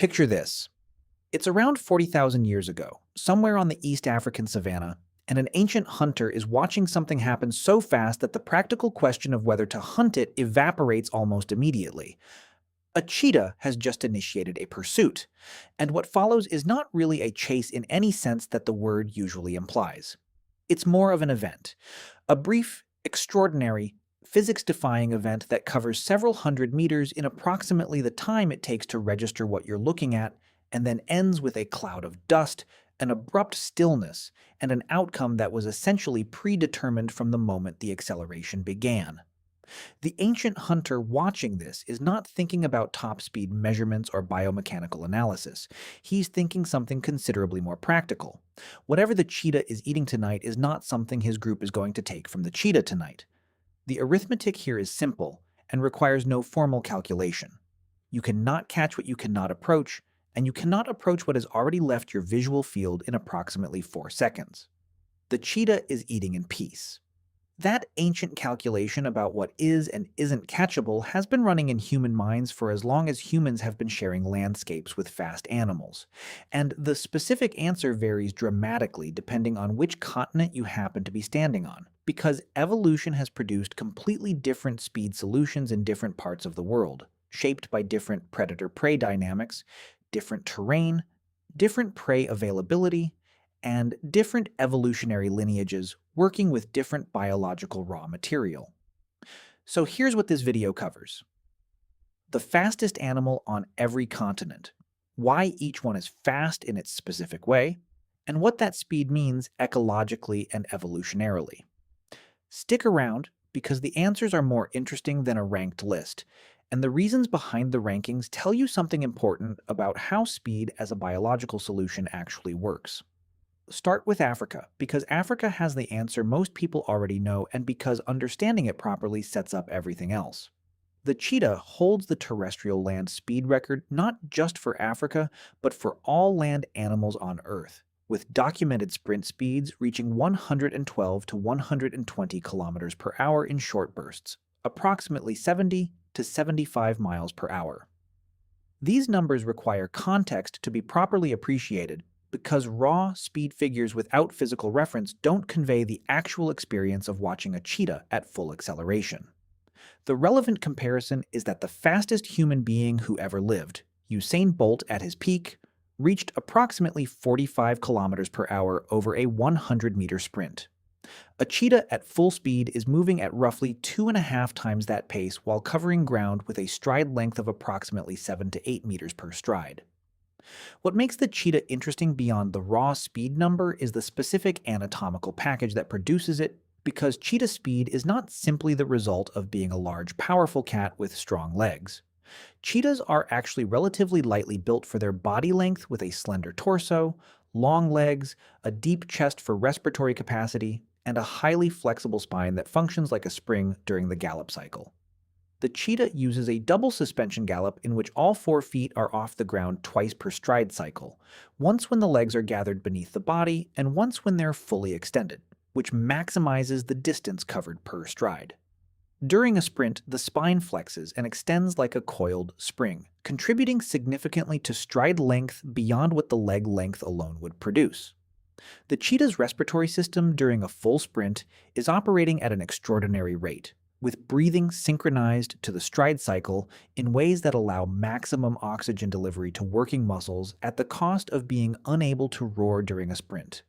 Picture this. It's around 40,000 years ago, somewhere on the East African savanna, and an ancient hunter is watching something happen so fast that the practical question of whether to hunt it evaporates almost immediately. A cheetah has just initiated a pursuit, and what follows is not really a chase in any sense that the word usually implies. It's more of an event, a brief, extraordinary, physics-defying event that covers several hundred meters in approximately the time it takes to register what you're looking at, and then ends with a cloud of dust, an abrupt stillness, and an outcome that was essentially predetermined from the moment the acceleration began. The ancient hunter watching this is not thinking about top speed measurements or biomechanical analysis. He's thinking something considerably more practical. Whatever the cheetah is eating tonight is not something his group is going to take from the cheetah tonight. The arithmetic here is simple and requires no formal calculation. You cannot catch what you cannot approach, and you cannot approach what has already left your visual field in approximately 4 seconds. The cheetah is eating in peace. That ancient calculation about what is and isn't catchable has been running in human minds for as long as humans have been sharing landscapes with fast animals, and the specific answer varies dramatically depending on which continent you happen to be standing on, because evolution has produced completely different speed solutions in different parts of the world, shaped by different predator-prey dynamics, different terrain, different prey availability, and different evolutionary lineages working with different biological raw material. So here's what this video covers. The fastest animal on every continent, why each one is fast in its specific way, and what that speed means ecologically and evolutionarily. Stick around because the answers are more interesting than a ranked list, and the reasons behind the rankings tell you something important about how speed as a biological solution actually works. Start with Africa, because Africa has the answer most people already know and because understanding it properly sets up everything else. The cheetah holds the terrestrial land speed record not just for Africa, but for all land animals on Earth, with documented sprint speeds reaching 112 to 120 kilometers per hour in short bursts, approximately 70 to 75 miles per hour. These numbers require context to be properly appreciated because raw speed figures without physical reference don't convey the actual experience of watching a cheetah at full acceleration. The relevant comparison is that the fastest human being who ever lived, Usain Bolt at his peak, reached approximately 45 kilometers per hour over a 100-meter sprint. A cheetah at full speed is moving at roughly 2.5 times that pace while covering ground with a stride length of approximately 7 to 8 meters per stride. What makes the cheetah interesting beyond the raw speed number is the specific anatomical package that produces it, because cheetah speed is not simply the result of being a large, powerful cat with strong legs. Cheetahs are actually relatively lightly built for their body length with a slender torso, long legs, a deep chest for respiratory capacity, and a highly flexible spine that functions like a spring during the gallop cycle. The cheetah uses a double suspension gallop in which all 4 feet are off the ground twice per stride cycle, once when the legs are gathered beneath the body and once when they're fully extended, which maximizes the distance covered per stride. During a sprint, the spine flexes and extends like a coiled spring, contributing significantly to stride length beyond what the leg length alone would produce. The cheetah's respiratory system during a full sprint is operating at an extraordinary rate, with breathing synchronized to the stride cycle in ways that allow maximum oxygen delivery to working muscles at the cost of being unable to roar during a sprint.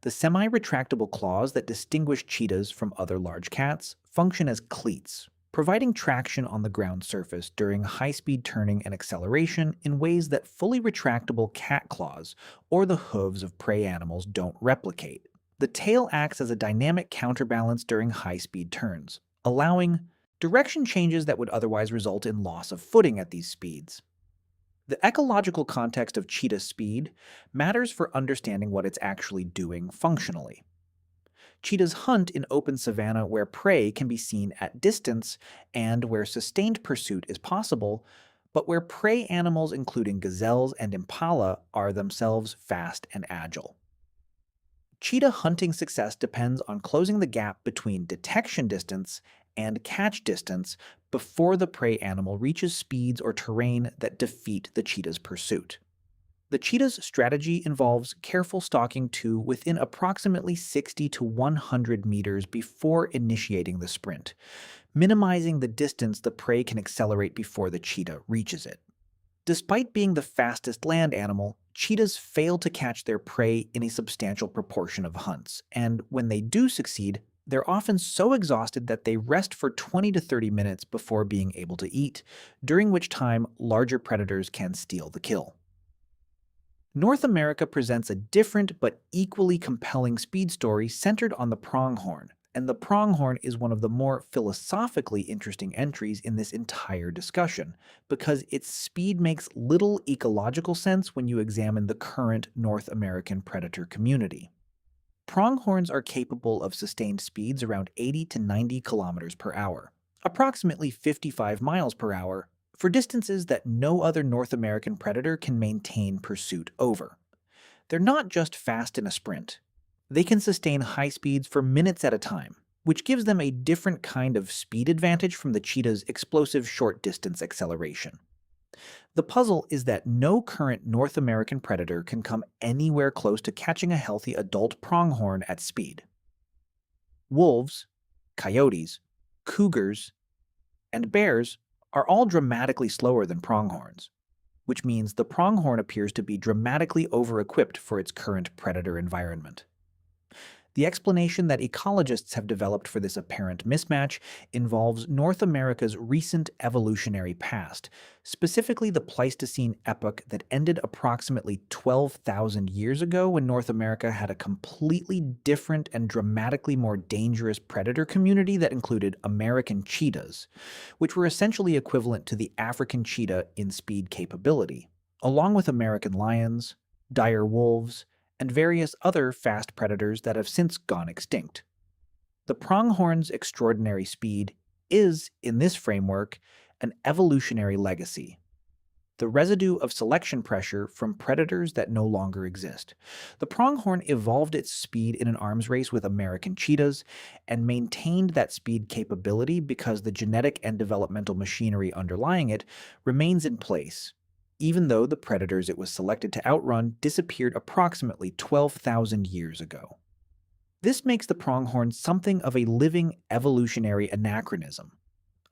The semi-retractable claws that distinguish cheetahs from other large cats function as cleats, providing traction on the ground surface during high-speed turning and acceleration in ways that fully retractable cat claws or the hooves of prey animals don't replicate. The tail acts as a dynamic counterbalance during high-speed turns, allowing direction changes that would otherwise result in loss of footing at these speeds. The ecological context of cheetah speed matters for understanding what it's actually doing functionally. Cheetahs hunt in open savanna where prey can be seen at distance and where sustained pursuit is possible, but where prey animals including gazelles and impala are themselves fast and agile. Cheetah hunting success depends on closing the gap between detection distance and catch distance before the prey animal reaches speeds or terrain that defeat the cheetah's pursuit. The cheetah's strategy involves careful stalking to within approximately 60 to 100 meters before initiating the sprint, minimizing the distance the prey can accelerate before the cheetah reaches it. Despite being the fastest land animal, cheetahs fail to catch their prey in a substantial proportion of hunts, and when they do succeed, they're often so exhausted that they rest for 20 to 30 minutes before being able to eat, during which time larger predators can steal the kill. North America presents a different but equally compelling speed story centered on the pronghorn, and the pronghorn is one of the more philosophically interesting entries in this entire discussion, because its speed makes little ecological sense when you examine the current North American predator community. Pronghorns are capable of sustained speeds around 80 to 90 kilometers per hour, approximately 55 miles per hour, for distances that no other North American predator can maintain pursuit over. They're not just fast in a sprint. They can sustain high speeds for minutes at a time, which gives them a different kind of speed advantage from the cheetah's explosive short-distance acceleration. The puzzle is that no current North American predator can come anywhere close to catching a healthy adult pronghorn at speed. Wolves, coyotes, cougars, and bears are all dramatically slower than pronghorns, which means the pronghorn appears to be dramatically over-equipped for its current predator environment. The explanation that ecologists have developed for this apparent mismatch involves North America's recent evolutionary past, specifically the Pleistocene epoch that ended approximately 12,000 years ago when North America had a completely different and dramatically more dangerous predator community that included American cheetahs, which were essentially equivalent to the African cheetah in speed capability, along with American lions, dire wolves, and various other fast predators that have since gone extinct. The pronghorn's extraordinary speed is, in this framework, an evolutionary legacy, the residue of selection pressure from predators that no longer exist. The pronghorn evolved its speed in an arms race with American cheetahs and maintained that speed capability because the genetic and developmental machinery underlying it remains in place, even though the predators it was selected to outrun disappeared approximately 12,000 years ago. This makes the pronghorn something of a living evolutionary anachronism,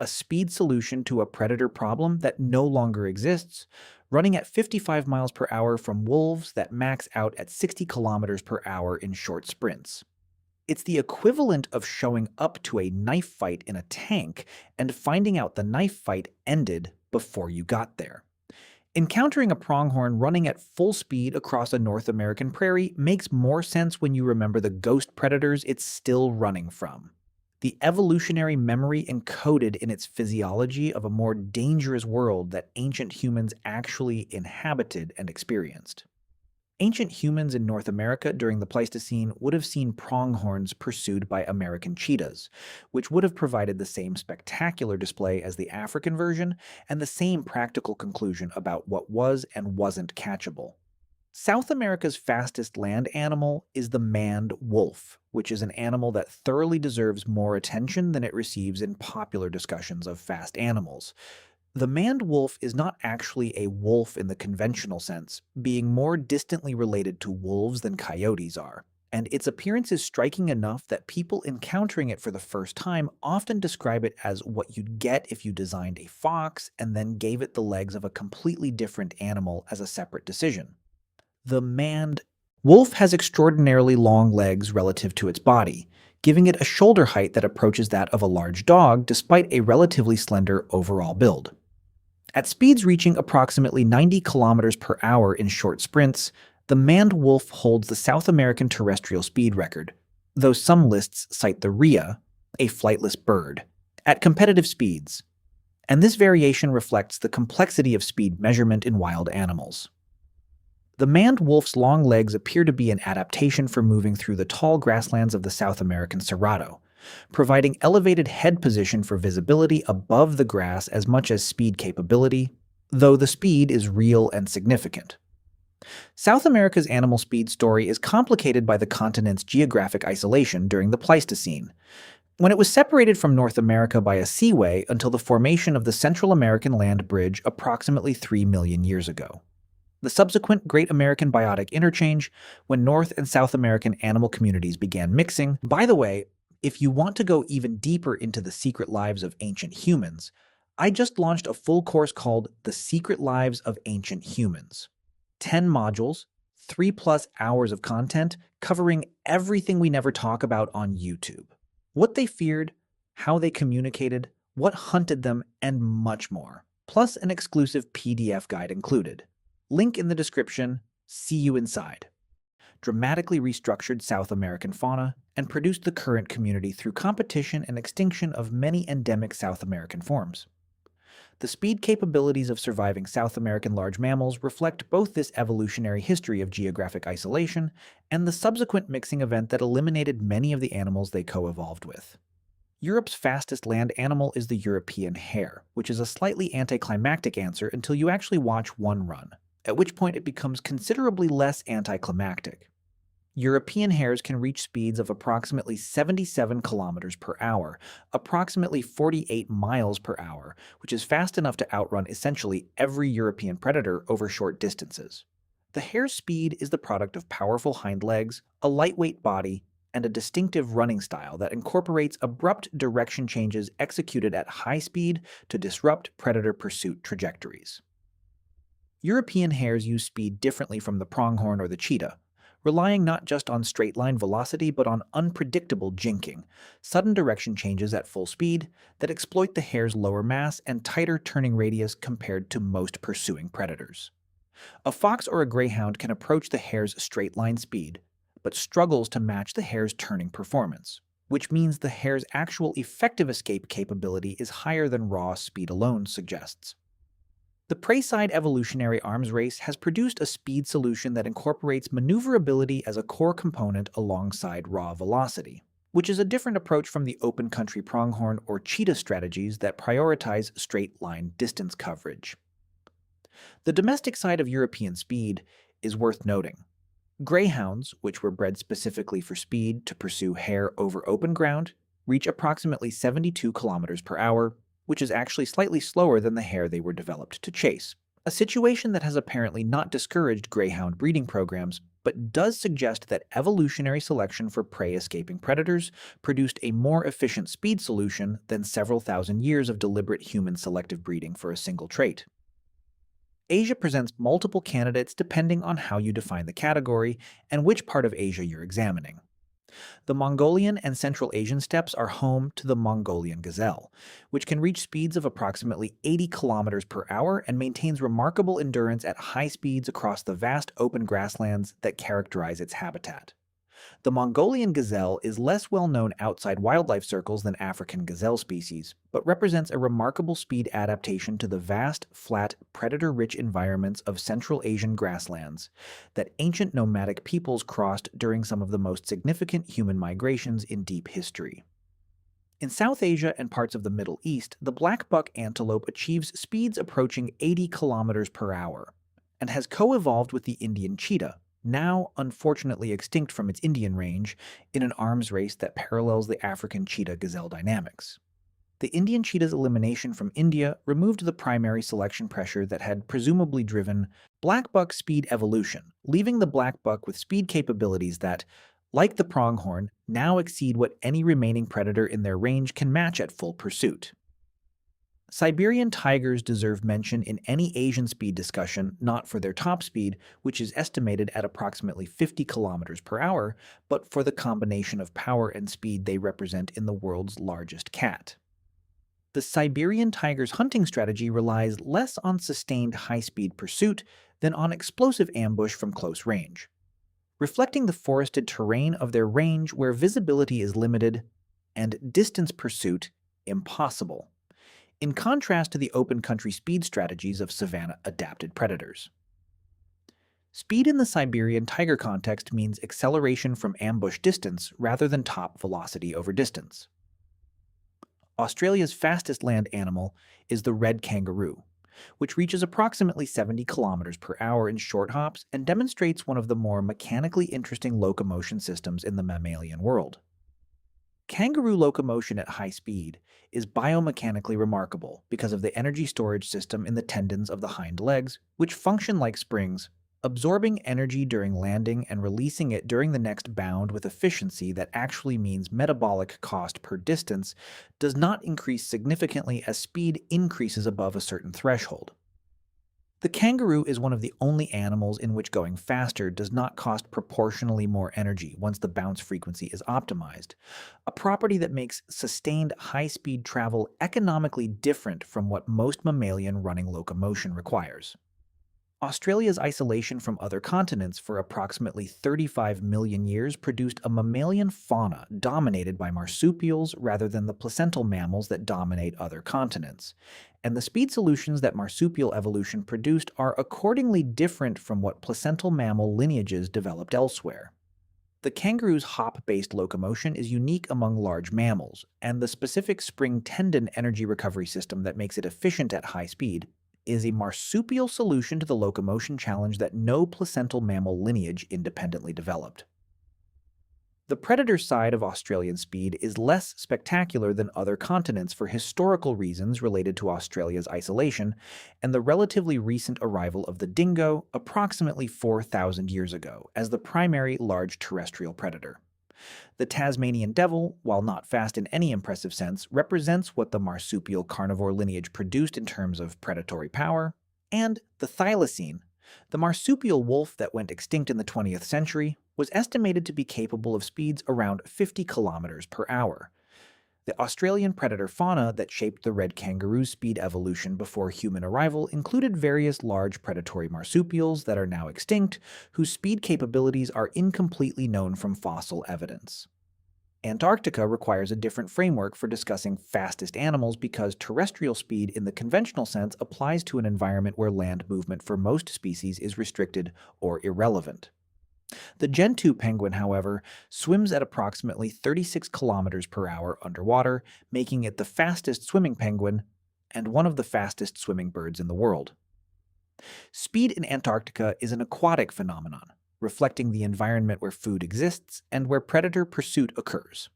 a speed solution to a predator problem that no longer exists, running at 55 miles per hour from wolves that max out at 60 kilometers per hour in short sprints. It's the equivalent of showing up to a knife fight in a tank and finding out the knife fight ended before you got there. Encountering a pronghorn running at full speed across a North American prairie makes more sense when you remember the ghost predators it's still running from. The evolutionary memory encoded in its physiology of a more dangerous world that ancient humans actually inhabited and experienced. Ancient humans in North America during the Pleistocene would have seen pronghorns pursued by American cheetahs, which would have provided the same spectacular display as the African version and the same practical conclusion about what was and wasn't catchable. South America's fastest land animal is the maned wolf, which is an animal that thoroughly deserves more attention than it receives in popular discussions of fast animals. The maned wolf is not actually a wolf in the conventional sense, being more distantly related to wolves than coyotes are, and its appearance is striking enough that people encountering it for the first time often describe it as what you'd get if you designed a fox and then gave it the legs of a completely different animal as a separate decision. The maned wolf has extraordinarily long legs relative to its body, giving it a shoulder height that approaches that of a large dog despite a relatively slender overall build. At speeds reaching approximately 90 kilometers per hour in short sprints, the maned wolf holds the South American terrestrial speed record, though some lists cite the rhea, a flightless bird, at competitive speeds, and this variation reflects the complexity of speed measurement in wild animals. The maned wolf's long legs appear to be an adaptation for moving through the tall grasslands of the South American Cerrado, providing elevated head position for visibility above the grass as much as speed capability, though the speed is real and significant. South America's animal speed story is complicated by the continent's geographic isolation during the Pleistocene. When it was separated from North America by a seaway until the formation of the Central American Land Bridge approximately 3 million years ago. The subsequent Great American Biotic Interchange, when North and South American animal communities began mixing. By the way, if you want to go even deeper into the secret lives of ancient humans, I just launched a full course called The Secret Lives of Ancient Humans. 10 modules, 3+ hours of content covering everything we never talk about on YouTube. What they feared, how they communicated, what hunted them, and much more. Plus an exclusive PDF guide included. Link in the description. See you inside. Dramatically restructured South American fauna and produced the current community through competition and extinction of many endemic South American forms. The speed capabilities of surviving South American large mammals reflect both this evolutionary history of geographic isolation and the subsequent mixing event that eliminated many of the animals they co-evolved with. Europe's fastest land animal is the European hare, which is a slightly anticlimactic answer until you actually watch one run, at which point it becomes considerably less anticlimactic. European hares can reach speeds of approximately 77 kilometers per hour, approximately 48 miles per hour, which is fast enough to outrun essentially every European predator over short distances. The hare's speed is the product of powerful hind legs, a lightweight body, and a distinctive running style that incorporates abrupt direction changes executed at high speed to disrupt predator pursuit trajectories. European hares use speed differently from the pronghorn or the cheetah, relying not just on straight-line velocity but on unpredictable jinking, sudden direction changes at full speed that exploit the hare's lower mass and tighter turning radius compared to most pursuing predators. A fox or a greyhound can approach the hare's straight-line speed, but struggles to match the hare's turning performance, which means the hare's actual effective escape capability is higher than raw speed alone suggests. The prey-side evolutionary arms race has produced a speed solution that incorporates maneuverability as a core component alongside raw velocity, which is a different approach from the open country pronghorn or cheetah strategies that prioritize straight-line distance coverage. The domestic side of European speed is worth noting. Greyhounds, which were bred specifically for speed to pursue hare over open ground, reach approximately 72 kilometers per hour, which is actually slightly slower than the hare they were developed to chase, a situation that has apparently not discouraged greyhound breeding programs, but does suggest that evolutionary selection for prey-escaping predators produced a more efficient speed solution than several thousand years of deliberate human selective breeding for a single trait. Asia presents multiple candidates depending on how you define the category and which part of Asia you're examining. The Mongolian and Central Asian steppes are home to the Mongolian gazelle, which can reach speeds of approximately 80 kilometers per hour and maintains remarkable endurance at high speeds across the vast open grasslands that characterize its habitat. The Mongolian gazelle is less well known outside wildlife circles than African gazelle species, but represents a remarkable speed adaptation to the vast, flat, predator-rich environments of Central Asian grasslands that ancient nomadic peoples crossed during some of the most significant human migrations in deep history. In South Asia and parts of the Middle East, the black buck antelope achieves speeds approaching 80 kilometers per hour and has co-evolved with the Indian cheetah, now unfortunately extinct from its Indian range, in an arms race that parallels the African cheetah-gazelle dynamics. The Indian cheetah's elimination from India removed the primary selection pressure that had presumably driven black buck speed evolution, leaving the black buck with speed capabilities that, like the pronghorn, now exceed what any remaining predator in their range can match at full pursuit. Siberian tigers deserve mention in any Asian speed discussion, not for their top speed, which is estimated at approximately 50 kilometers per hour, but for the combination of power and speed they represent in the world's largest cat. The Siberian tiger's hunting strategy relies less on sustained high-speed pursuit than on explosive ambush from close range, reflecting the forested terrain of their range where visibility is limited and distance pursuit impossible, in contrast to the open country speed strategies of savanna-adapted predators. Speed in the Siberian tiger context means acceleration from ambush distance rather than top velocity over distance. Australia's fastest land animal is the red kangaroo, which reaches approximately 70 kilometers per hour in short hops and demonstrates one of the more mechanically interesting locomotion systems in the mammalian world. Kangaroo locomotion at high speed is biomechanically remarkable because of the energy storage system in the tendons of the hind legs, which function like springs, absorbing energy during landing and releasing it during the next bound with efficiency that actually means metabolic cost per distance does not increase significantly as speed increases above a certain threshold. The kangaroo is one of the only animals in which going faster does not cost proportionally more energy once the bounce frequency is optimized, a property that makes sustained high-speed travel economically different from what most mammalian running locomotion requires. Australia's isolation from other continents for approximately 35 million years produced a mammalian fauna dominated by marsupials rather than the placental mammals that dominate other continents. And the speed solutions that marsupial evolution produced are accordingly different from what placental mammal lineages developed elsewhere. The kangaroo's hop-based locomotion is unique among large mammals, and the specific spring tendon energy recovery system that makes it efficient at high speed is a marsupial solution to the locomotion challenge that no placental mammal lineage independently developed. The predator side of Australian speed is less spectacular than other continents for historical reasons related to Australia's isolation and the relatively recent arrival of the dingo approximately 4,000 years ago as the primary large terrestrial predator. The Tasmanian devil, while not fast in any impressive sense, represents what the marsupial carnivore lineage produced in terms of predatory power, and the thylacine, the marsupial wolf that went extinct in the 20th century, was estimated to be capable of speeds around 50 kilometers per hour. The Australian predator fauna that shaped the red kangaroo's speed evolution before human arrival included various large predatory marsupials that are now extinct, whose speed capabilities are incompletely known from fossil evidence. Antarctica requires a different framework for discussing fastest animals because terrestrial speed in the conventional sense applies to an environment where land movement for most species is restricted or irrelevant. The Gentoo penguin, however, swims at approximately 36 kilometers per hour underwater, making it the fastest swimming penguin and one of the fastest swimming birds in the world. Speed in Antarctica is an aquatic phenomenon, reflecting the environment where food exists and where predator pursuit occurs.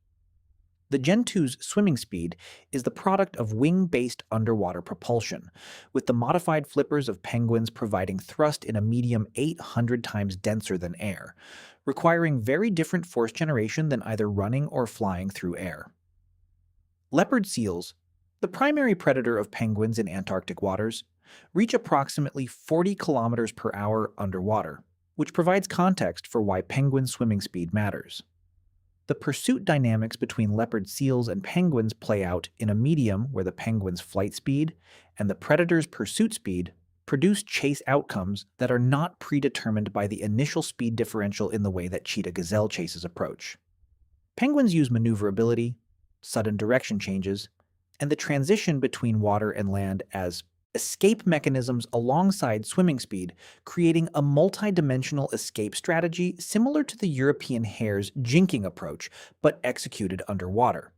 The Gentoo's swimming speed is the product of wing-based underwater propulsion, with the modified flippers of penguins providing thrust in a medium 800 times denser than air, requiring very different force generation than either running or flying through air. Leopard seals, the primary predator of penguins in Antarctic waters, reach approximately 40 kilometers per hour underwater, which provides context for why penguin swimming speed matters. The pursuit dynamics between leopard seals and penguins play out in a medium where the penguin's flight speed and the predator's pursuit speed produce chase outcomes that are not predetermined by the initial speed differential in the way that cheetah-gazelle chases approach. Penguins use maneuverability, sudden direction changes, and the transition between water and land as escape mechanisms alongside swimming speed, creating a multi-dimensional escape strategy similar to the European hare's jinking approach, but executed underwater.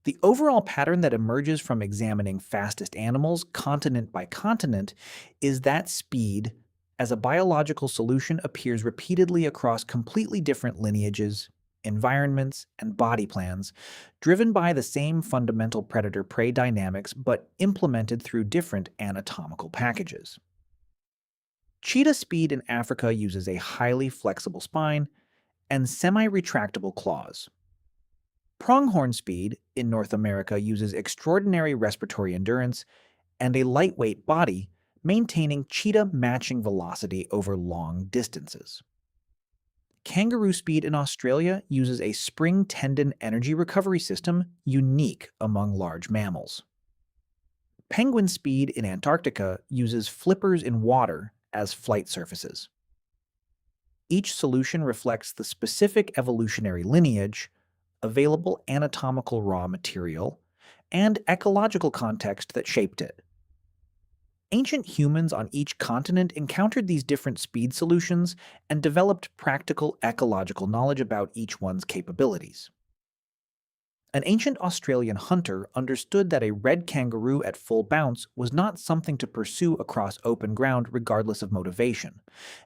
The overall pattern that emerges from examining fastest animals continent by continent is that speed, as a biological solution, appears repeatedly across completely different lineages, environments, and body plans, driven by the same fundamental predator-prey dynamics but implemented through different anatomical packages. Cheetah speed in Africa uses a highly flexible spine and semi-retractable claws. Pronghorn speed in North America uses extraordinary respiratory endurance and a lightweight body, maintaining cheetah-matching velocity over long distances. Kangaroo speed in Australia uses a spring tendon energy recovery system unique among large mammals. Penguin speed in Antarctica uses flippers in water as flight surfaces. Each solution reflects the specific evolutionary lineage, available anatomical raw material, and ecological context that shaped it. Ancient humans on each continent encountered these different speed solutions and developed practical ecological knowledge about each one's capabilities. An ancient Australian hunter understood that a red kangaroo at full bounce was not something to pursue across open ground regardless of motivation.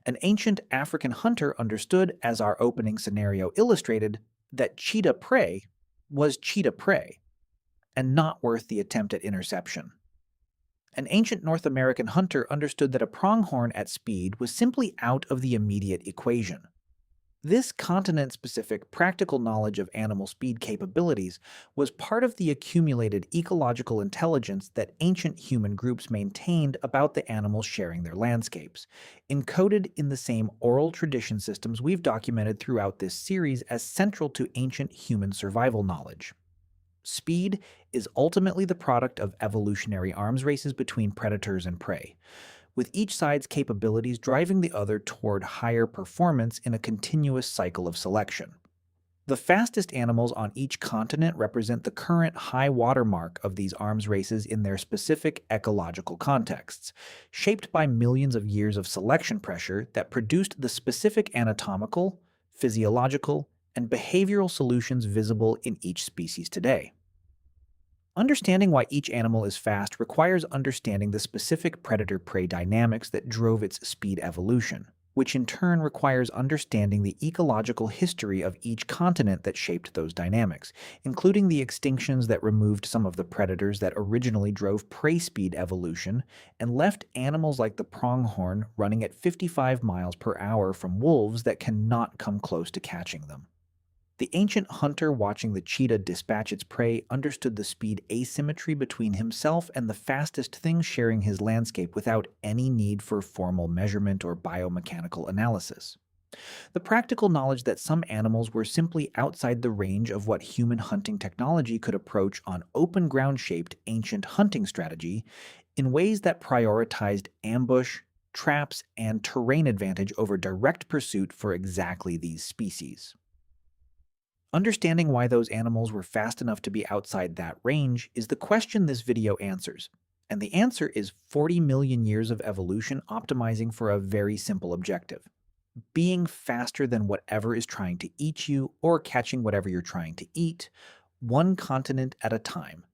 An ancient African hunter understood, as our opening scenario illustrated, that cheetah prey was cheetah prey and not worth the attempt at interception. An ancient North American hunter understood that a pronghorn at speed was simply out of the immediate equation. This continent-specific practical knowledge of animal speed capabilities was part of the accumulated ecological intelligence that ancient human groups maintained about the animals sharing their landscapes, encoded in the same oral tradition systems we've documented throughout this series as central to ancient human survival knowledge. Speed is ultimately the product of evolutionary arms races between predators and prey, with each side's capabilities driving the other toward higher performance in a continuous cycle of selection. The fastest animals on each continent represent the current high watermark of these arms races in their specific ecological contexts, shaped by millions of years of selection pressure that produced the specific anatomical, physiological, and behavioral solutions visible in each species today. Understanding why each animal is fast requires understanding the specific predator-prey dynamics that drove its speed evolution, which in turn requires understanding the ecological history of each continent that shaped those dynamics, including the extinctions that removed some of the predators that originally drove prey speed evolution and left animals like the pronghorn running at 55 miles per hour from wolves that cannot come close to catching them. The ancient hunter watching the cheetah dispatch its prey understood the speed asymmetry between himself and the fastest thing sharing his landscape without any need for formal measurement or biomechanical analysis. The practical knowledge that some animals were simply outside the range of what human hunting technology could approach on open ground shaped ancient hunting strategy in ways that prioritized ambush, traps, and terrain advantage over direct pursuit for exactly these species. Understanding why those animals were fast enough to be outside that range is the question this video answers. And the answer is 40 million years of evolution optimizing for a very simple objective: being faster than whatever is trying to eat you or catching whatever you're trying to eat, one continent at a time,